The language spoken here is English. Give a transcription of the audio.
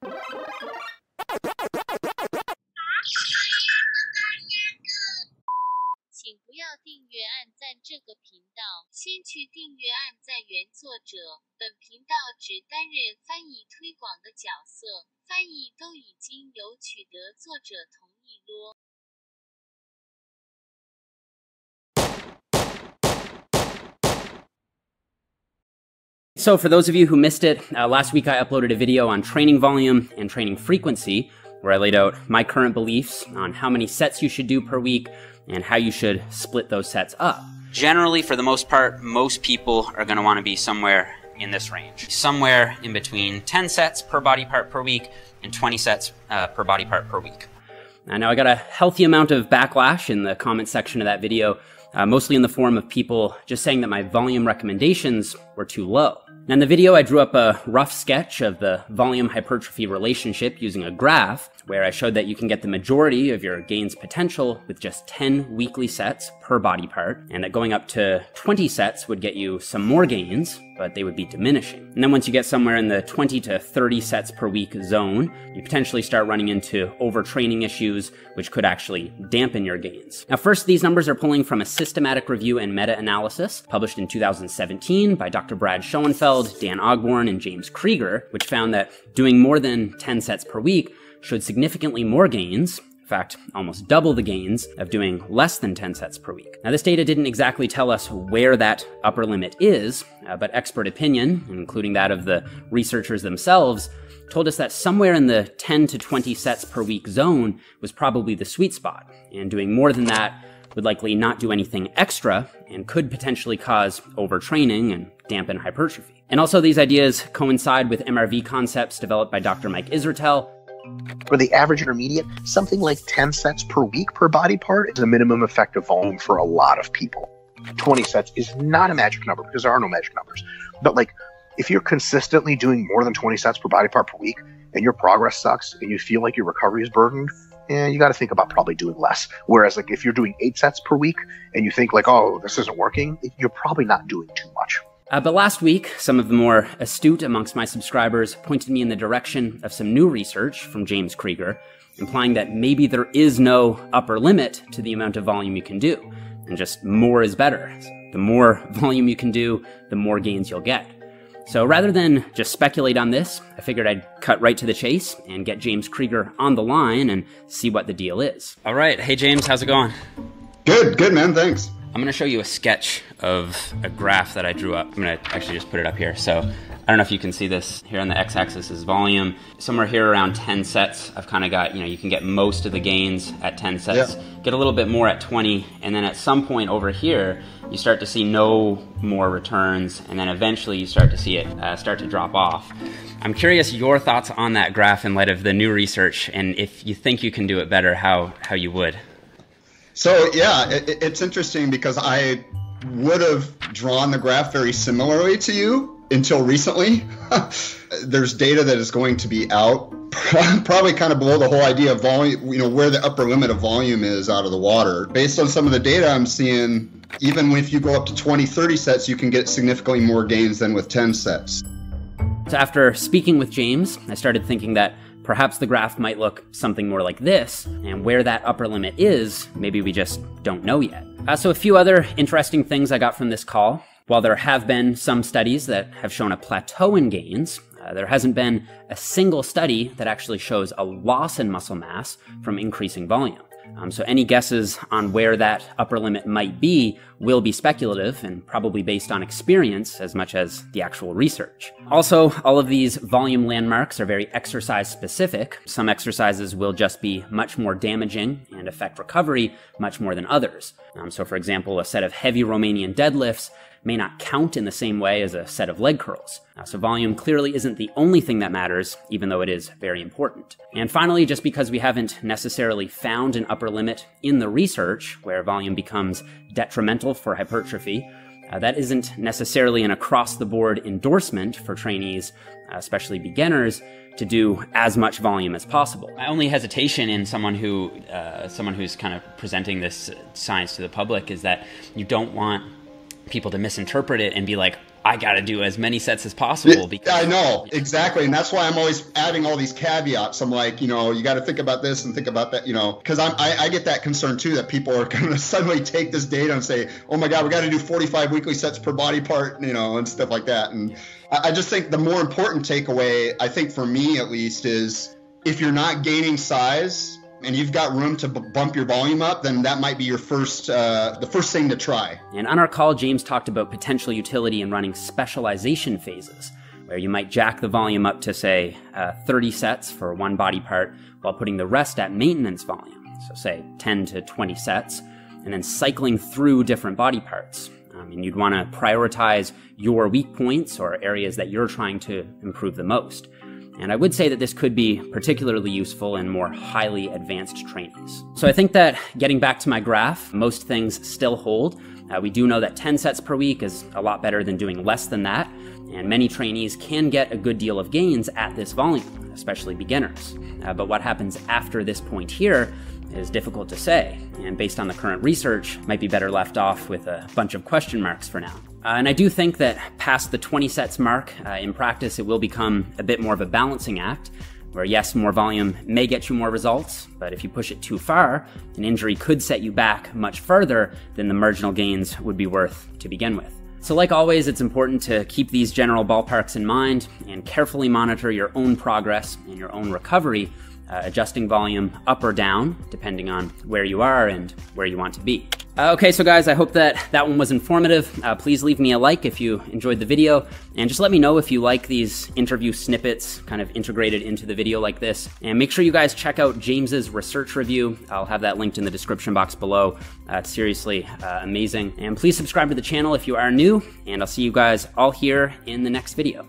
请不要订阅按赞这个频道，先去订阅按赞原作者。本频道只担任翻译推广的角色，翻译都已经有取得作者同意咯。So for those of you who missed it, last week I uploaded a video on training volume and training frequency, where I laid out my current beliefs on how many sets you should do per week and how you should split those sets up. Generally, for the most part, most people are going to want to be somewhere in this range. Somewhere in between 10 sets per body part per week and 20 sets per body part per week. Now I got a healthy amount of backlash in the comment section of that video, mostly in the form of people just saying that my volume recommendations were too low. Now in the video, I drew up a rough sketch of the volume hypertrophy relationship using a graph, where I showed that you can get the majority of your gains potential with just 10 weekly sets per body part, and that going up to 20 sets would get you some more gains, but they would be diminishing. And then once you get somewhere in the 20 to 30 sets per week zone, you potentially start running into overtraining issues, which could actually dampen your gains. Now first, these numbers are pulling from a systematic review and meta-analysis published in 2017 by Dr. Brad Schoenfeld, Dan Ogborn, and James Krieger, which found that doing more than 10 sets per week showed significantly more gains, in fact, almost double the gains of doing less than 10 sets per week. Now, this data didn't exactly tell us where that upper limit is, but expert opinion, including that of the researchers themselves, told us that somewhere in the 10 to 20 sets per week zone was probably the sweet spot, and doing more than that would likely not do anything extra and could potentially cause overtraining and dampen hypertrophy. And also, these ideas coincide with MRV concepts developed by Dr. Mike Israetel. For the average intermediate, something like 10 sets per week per body part is the minimum effective volume for a lot of people. 20 sets is not a magic number because there are no magic numbers. But like, if you're consistently doing more than 20 sets per body part per week and your progress sucks and you feel like your recovery is burdened, you got to think about probably doing less. Whereas like if you're doing 8 sets per week and you think like, oh, this isn't working, you're probably not doing too much. But last week, some of the more astute amongst my subscribers pointed me in the direction of some new research from James Krieger, implying that maybe there is no upper limit to the amount of volume you can do, and just more is better. So the more volume you can do, the more gains you'll get. So rather than just speculate on this, I figured I'd cut right to the chase and get James Krieger on the line and see what the deal is. All right. Hey, James, how's it going? Good, man. Thanks. I'm going to show you a sketch of a graph that I drew up. I'm going to actually just put it up here. So I don't know if you can see this. Here on the x-axis is volume. Somewhere here around 10 sets, I've kind of got, you can get most of the gains at 10 sets, get a little bit more at 20, and then at some point over here, you start to see no more returns, and then eventually you start to see it start to drop off. I'm curious your thoughts on that graph in light of the new research, and if you think you can do it better, how you would. So yeah, it's interesting because I would have drawn the graph very similarly to you until recently. There's data that is going to be out, probably kind of below the whole idea of volume, where the upper limit of volume is out of the water. Based on some of the data I'm seeing, even if you go up to 20, 30 sets, you can get significantly more gains than with 10 sets. So after speaking with James, I started thinking that perhaps the graph might look something more like this, and where that upper limit is, maybe we just don't know yet. So a few other interesting things I got from this call. While there have been some studies that have shown a plateau in gains, there hasn't been a single study that actually shows a loss in muscle mass from increasing volume. So any guesses on where that upper limit might be will be speculative and probably based on experience as much as the actual research. Also, all of these volume landmarks are very exercise specific. Some exercises will just be much more damaging and affect recovery much more than others. So for example, a set of heavy Romanian deadlifts may not count in the same way as a set of leg curls. So volume clearly isn't the only thing that matters, even though it is very important. And finally, just because we haven't necessarily found an upper limit in the research where volume becomes detrimental for hypertrophy, that isn't necessarily an across-the-board endorsement for trainees, especially beginners, to do as much volume as possible. My only hesitation in someone who's kind of presenting this science to the public is that you don't want people to misinterpret it and be like, I got to do as many sets as possible. Because I know, exactly. And that's why I'm always adding all these caveats. I'm like, you know, you got to think about this and think about that, you know, because I get that concern too, that people are going to suddenly take this data and say, oh my God, we got to do 45 weekly sets per body part, you know, and stuff like that. And I just think the more important takeaway, I think for me at least, is if you're not gaining size and you've got room to bump your volume up, then that might be your the first thing to try. And on our call, James talked about potential utility in running specialization phases, where you might jack the volume up to, say, 30 sets for one body part while putting the rest at maintenance volume. So say 10 to 20 sets, and then cycling through different body parts. And you'd want to prioritize your weak points or areas that you're trying to improve the most. And I would say that this could be particularly useful in more highly advanced trainees. So I think that getting back to my graph, most things still hold. We do know that 10 sets per week is a lot better than doing less than that. And many trainees can get a good deal of gains at this volume, especially beginners. But what happens after this point here is difficult to say, and based on the current research, might be better left off with a bunch of question marks for now. And I do think that past the 20 sets mark, in practice, it will become a bit more of a balancing act, where yes, more volume may get you more results, but if you push it too far, an injury could set you back much further than the marginal gains would be worth to begin with. So like always, it's important to keep these general ballparks in mind and carefully monitor your own progress and your own recovery, adjusting volume up or down, depending on where you are and where you want to be. Okay, so guys, I hope that one was informative. Please leave me a like if you enjoyed the video, and just let me know if you like these interview snippets kind of integrated into the video like this. And make sure you guys check out James's research review. I'll have that linked in the description box below. It's seriously amazing. And please subscribe to the channel if you are new, and I'll see you guys all here in the next video.